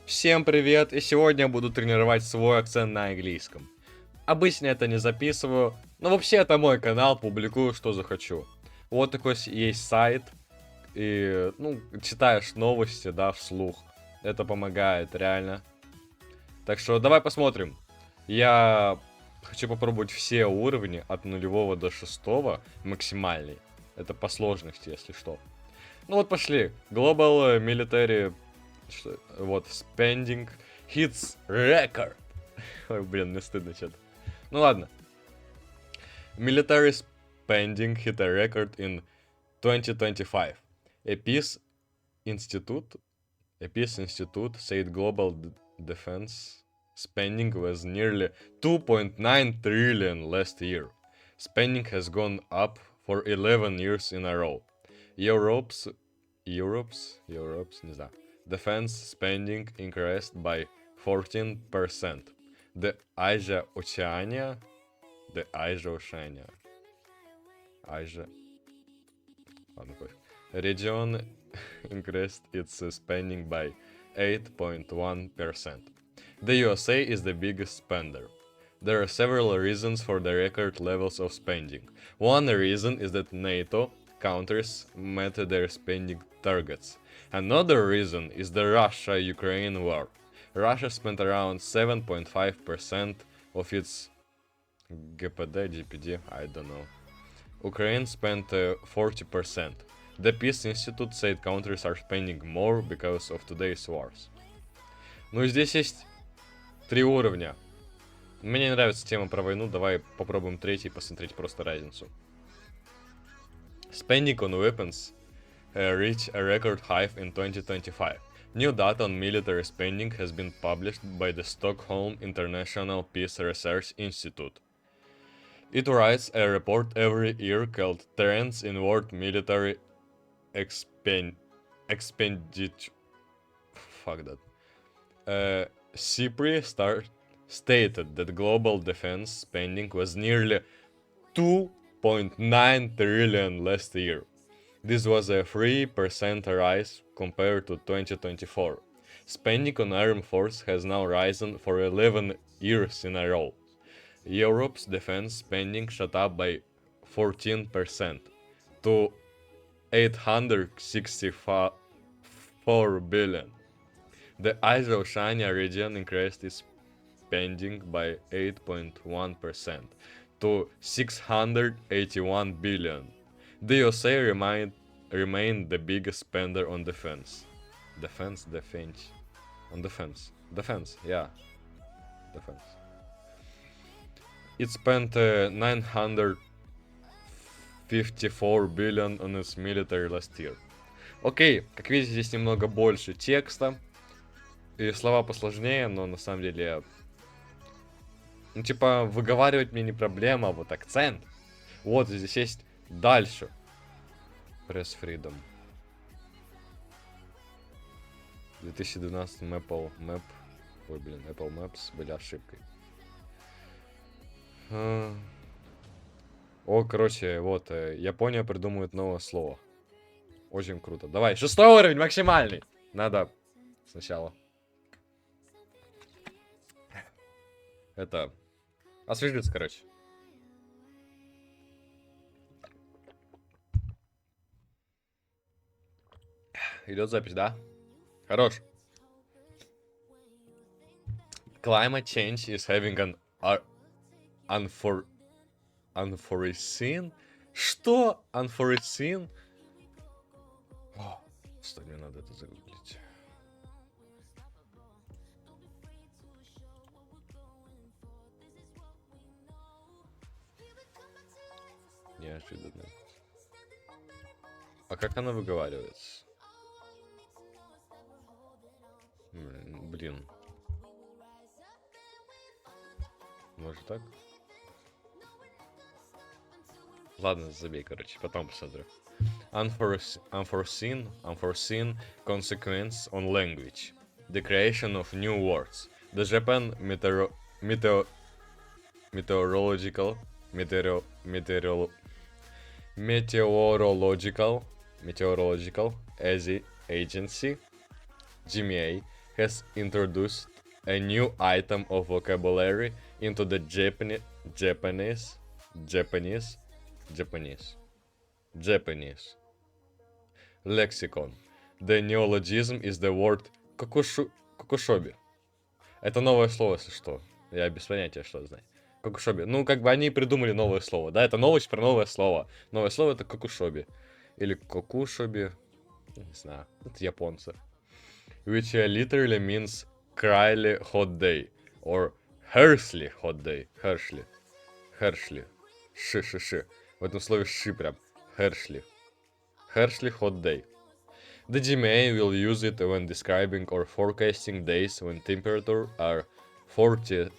Всем привет, и сегодня я буду тренировать свой акцент на английском. Обычно это не записываю, но вообще это мой канал, публикую что захочу. Вот такой есть сайт, и, читаешь новости, да, вслух. Это помогает, реально. Так что давай посмотрим. Я хочу попробовать все уровни от 0 до 6 максимальный. Это по сложности, если что. Ну вот пошли. Global Military... Вот, spending hits record. Ой, блин, мне стыдно что-то. Ну ладно. Military spending hit a record in 2025. A Peace Institute said global defense spending was nearly 2.9 trillion last year. Spending has gone up for 11 years in a row. Europe's, не знаю. Defense spending increased by 14%. The Asia Oceania region increased its spending by 8.1%. The USA is the biggest spender. There are several reasons for the record levels of spending. One reason is that NATO countries met their spending targets. Another reason is the Russia-Ukraine war. Russia spent around 7.5% of its GPD, I don't know. Ukraine spent 40%. The Peace Institute said countries are spending more because of today's wars. Ну, здесь есть 3 уровня. Мне не нравится тема про войну, давай попробуем третий, посмотреть просто разницу. Spending on weapons reached a record high in 2025. New data on military spending has been published by the Stockholm International Peace Research Institute. It writes a report every year called Trends in World Military Expenditure. Fuck that. CIPRI stated that global defense spending was nearly 2.9 trillion last year. This was a 3% rise compared to 2024. Spending on armed force has now risen for 11 years in a row. Europe's defense spending shot up by 14% to 864 billion. The Asia Oceania region increased its spending by 8.1% to 681 billion. The USA remained the biggest spender on defense. Defense. It spent 954 billion on its military last year. Окей, как видите, здесь немного больше текста. И слова посложнее, но на самом деле... Ну, типа, выговаривать мне не проблема, а вот акцент. Вот, здесь есть дальше. Press Freedom. В 2012 Apple Maps были ошибкой. О, короче, вот, Япония придумывает новое слово. Очень круто. Давай, 6-й уровень, максимальный. Надо сначала. Это... освежиться, короче. Идет запись, да? Хорош. Climate change is having an unforeseen... Что? Unforeseen? О, стой, мне надо это загуглить. Неожиданно. А как она выговаривается? Блин. Может так? Ладно, забей, короче, потом посмотрю. Unforeseen consequence on language. The creation of new words. The Japan Meteorological Agency, GMA, has introduced a new item of vocabulary into the Japanese lexicon. The neologism is the word кокушоби. Это новое слово, если что. Я без понятия, что это значит. Кокушоби. Ну, как бы они придумали новое слово. Да, это новость про новое слово. Новое слово это кокушоби. Или кокушоби. Не знаю. Это японцы. Which literally means cryly hot day. Or harshly hot day. Harshly. Ши. В этом слове ши прям. Harshly hot day. The GMA will use it when describing or forecasting days when temperature are 40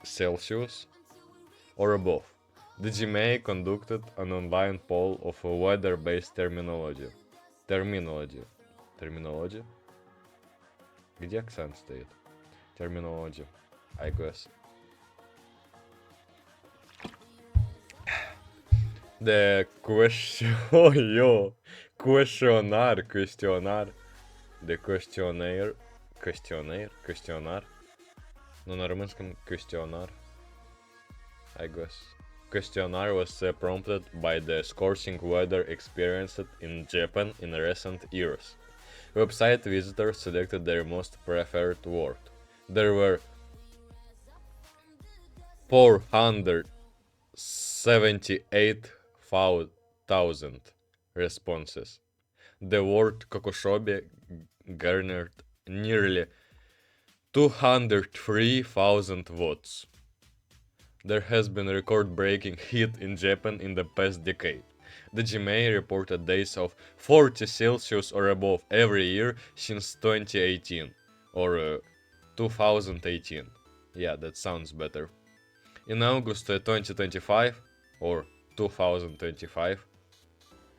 Celsius or above. The GMA conducted an online poll of weather-based terminology. Terminology? Где акцент стоит? Terminology, I guess. The questionnaire. The questionnaire. Ну, на румынском questionnaire, I guess. Questionnaire was prompted by the scorching weather experienced in Japan in recent years. Website visitors selected their most preferred word. There were 478,000 responses. The word kokushobi garnered nearly 203,000 votes. There has been record-breaking heat in Japan in the past decade. The GMA reported days of 40 Celsius or above every year since 2018 or 2018. Yeah, that sounds better. In August 2025 or 2025.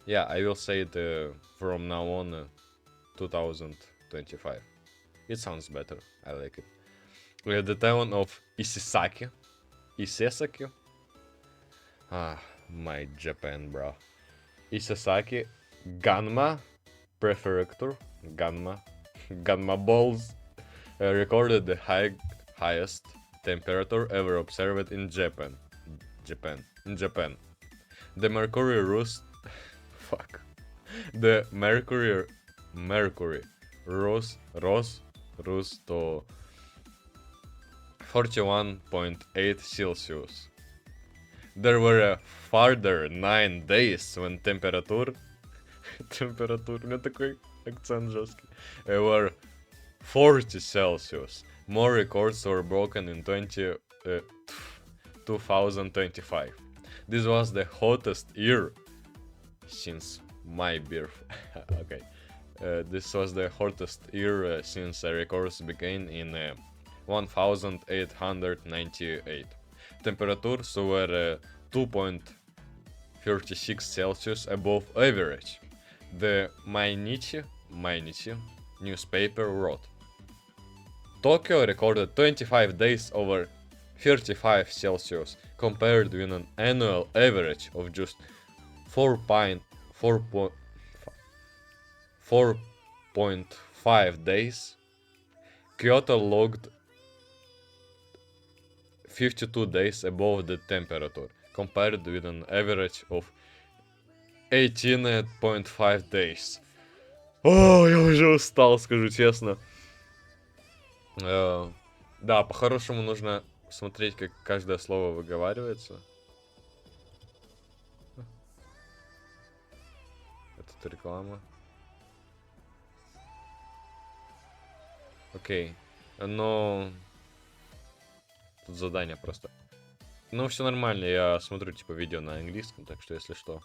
Yeah, I will say it from now on 2025. It sounds better. I like it. The town of Isesaki. My Japan, bro. Isesaki, Ganma Prefecture, Ganma Balls, recorded the highest temperature ever observed in Japan. The mercury rose. The mercury rose to 41.8 Celsius. There were further 9 days when temperature, у меня такой акцент жесткий, were 40 Celsius. More records were broken in 2025. This was the hottest year since my birth. Okay. This was the hottest year since records began in 1898. Temperatures were 2.36 Celsius above average. The Mainichi newspaper wrote, Tokyo recorded 25 days over 35 Celsius compared with an annual average of just 4.5 days. Kyoto logged 52 days above the temperature, compared with an average of 18.5 days. О, я уже устал, скажу честно. Да, по-хорошему нужно смотреть, как каждое слово выговаривается. Это реклама. Окей. Но... Тут задание просто. Ну, все нормально, я смотрю, типа, видео на английском, так что, если что.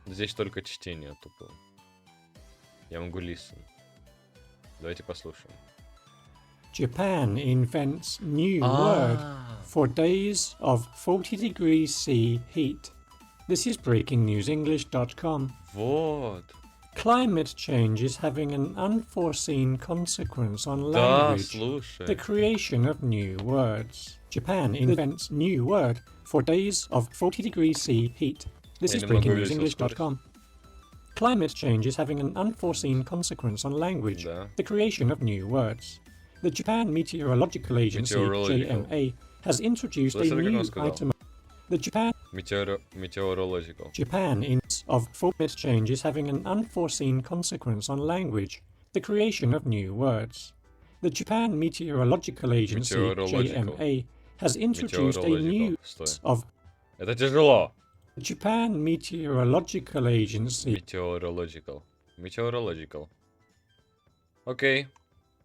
Здесь только чтение тупо. Я могу listen. Давайте послушаем. Japan invents new word for days of 40 degrees C heat. This is breakingnewsenglish.com. Вот. Climate change is having an unforeseen consequence on Да, language. слушай. The creation of new words. Japan invents new word for days of 40 degrees C heat. This Я is не могу здесь breakingnewsenglish.com. Climate change is having an unforeseen consequence on language, Да. the creation of new words. The Japan Meteorological Agency, Meteorological. JMA, has introduced a Слышали, как он new сказал? item. The Meteorological. Japan of climate change is having an unforeseen consequence on language, the creation of new words. The Japan Meteorological Agency, Meteorological. JMA, has introduced a new Стой. of Это тяжело. the Japan Meteorological Agency. Meteorological. Окей.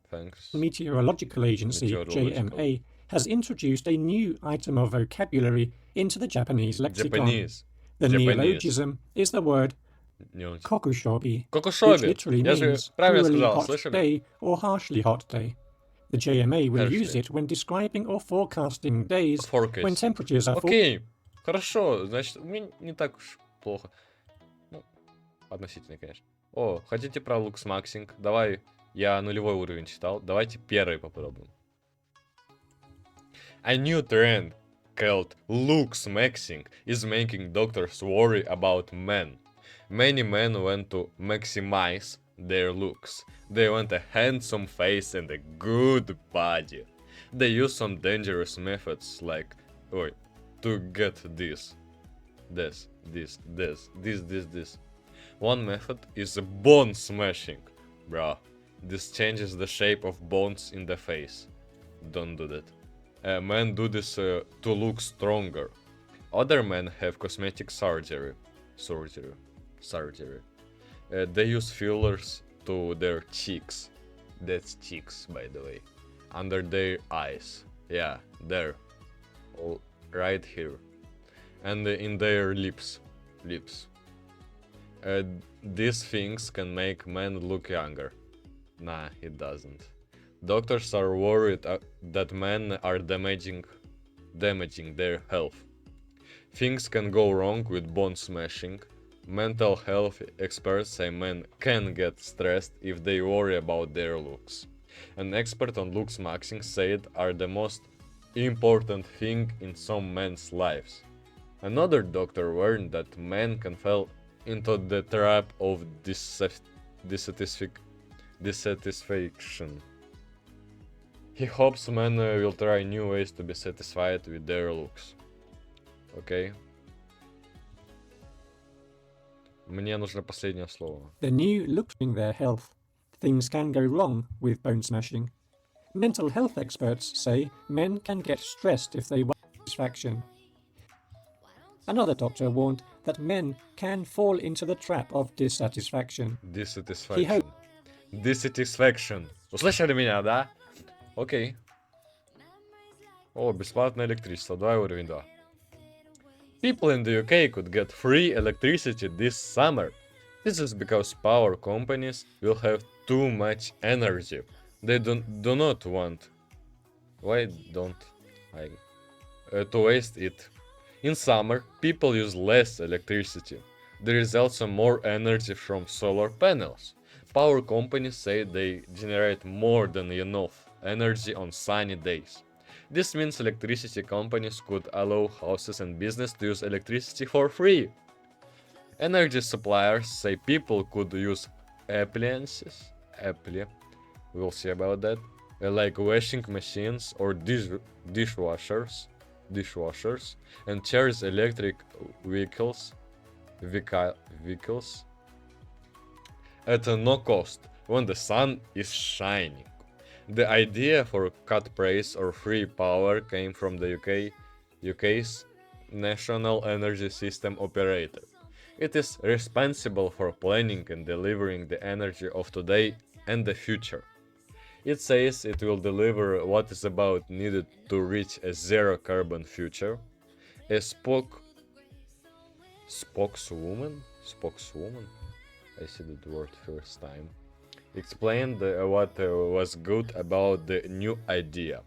Thanks. Meteorological Agency, Meteorological. JMA, has introduced a new item of vocabulary into the Japanese lexicon. Japanese. The Japanese. neologism is the word Не очень. kokushobi, which Кокошоби. literally Я же means правильно cruelly сказал, hot слышали? day or harshly hot day. The JMA will Harshly. use it when describing or forecasting days Forecast. when temperatures are Окей. Хорошо. Значит, мне не так уж плохо. Ну, относительно, конечно. О, хотите про лукс максинг? Давай. Я нулевой уровень читал. Давайте первый попробуем. A new trend called looks maxing is making doctors worry about men. Many men want to maximize their looks. They want a handsome face and a good body. They use some dangerous methods like, to get this. One method is bone smashing. Bruh, this changes the shape of bones in the face. Don't do that. Men do this to look stronger. Other men have cosmetic surgery. They use fillers to their cheeks. That's cheeks, by the way. Under their eyes. Yeah, there. Oh, right here. And in their lips. These things can make men look younger. Nah, it doesn't. Doctors are worried that men are damaging their health. Things can go wrong with bone smashing. Mental health experts say men can get stressed if they worry about their looks. An expert on looks maxing said are the most important thing in some men's lives. Another doctor warned that men can fall into the trap of dissatisfaction. He hopes men will try new ways to be satisfied with their looks. Окей. Мне нужно последнее слово. The new looks in their health. Things can go wrong with bone smashing. Mental health experts say men can get stressed if they want satisfaction. Another doctor warned that men can fall into the trap of dissatisfaction. Dissatisfaction. Услышали меня, да? Окей. О, бесплатное электричество. Давай уровень 2. People in the UK could get free electricity this summer. This is because power companies will have too much energy. They do not want. Why don't I? To waste it. In summer, people use less electricity. There is also more energy from solar panels. Power companies say they generate more than enough energy on sunny days. This means electricity companies could allow houses and business to use electricity for free. Energy suppliers say people could use appliances, we'll see about that, like washing machines or dishwashers, and charge electric vehicles at no cost when the sun is shining. The idea for cut price or free power came from the UK's National Energy System Operator. It is responsible for planning and delivering the energy of today and the future. It says it will deliver what is about needed to reach a zero carbon future. A spokeswoman, I see that word first time, explained what was good about the new idea.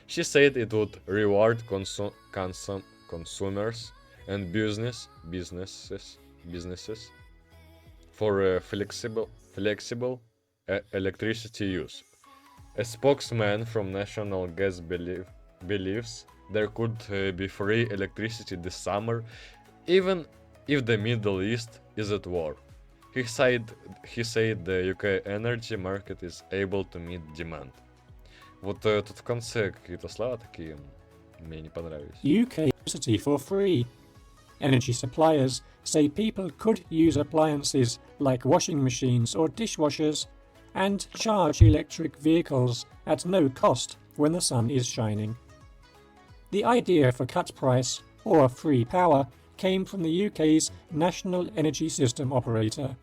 She said it would reward consumers and businesses for flexible electricity use. A spokesman from National Gas believes there could be free electricity this summer, even if the Middle East is at war. He said the UK energy market is able to meet demand. Вот тут в конце какие-то слова такие мне не понравились. UK electricity for free. Energy suppliers say people could use appliances like washing machines or dishwashers and charge electric vehicles at no cost when the sun is shining. The idea for cut price or free power came from the UK's National Energy System Operator.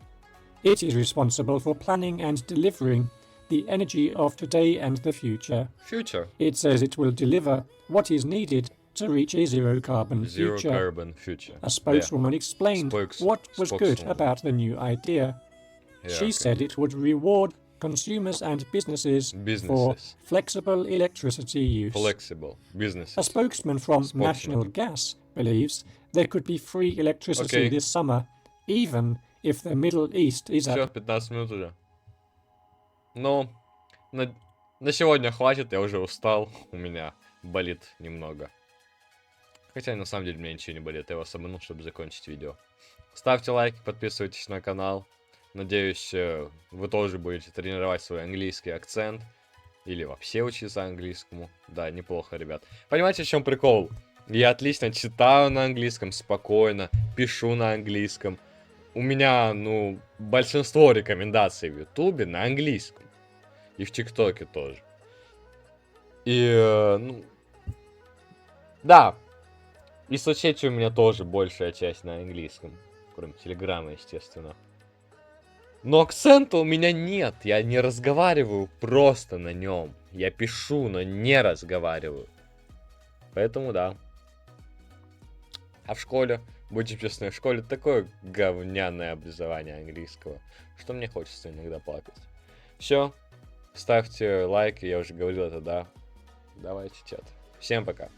It is responsible for planning and delivering the energy of today and the future. Future. It says it will deliver what is needed to reach a zero-carbon Zero future. carbon future. A spokeswoman explained what was good spokeswoman. about the new idea. Yeah, She okay. said it would reward consumers and businesses for Businesses. flexible electricity use. Flexible. Businesses. A spokesman from National Gas believes there could be free electricity Okay. this summer, even if the Middle East is Все, at 15 минут уже. Ну, на сегодня хватит, я уже устал. У меня болит немного. Хотя на самом деле у меня ничего не болит, я вас обманул, чтобы закончить видео. Ставьте лайки, подписывайтесь на канал. Надеюсь, вы тоже будете тренировать свой английский акцент. Или вообще учиться английскому. Да, неплохо, ребят. Понимаете, в чем прикол? Я отлично читаю на английском, спокойно, пишу на английском. У меня, ну, большинство рекомендаций в Ютубе на английском. И в ТикТоке тоже. И, ну... Да. И соцсети у меня тоже большая часть на английском. Кроме Телеграма, естественно. Но акцента у меня нет. Я не разговариваю просто на нем. Я пишу, но не разговариваю. Поэтому да. А в школе, будьте честны, в школе такое говняное образование английского, что мне хочется иногда плакать. Все. Ставьте лайки, я уже говорил это, да. Давайте чат. Всем пока.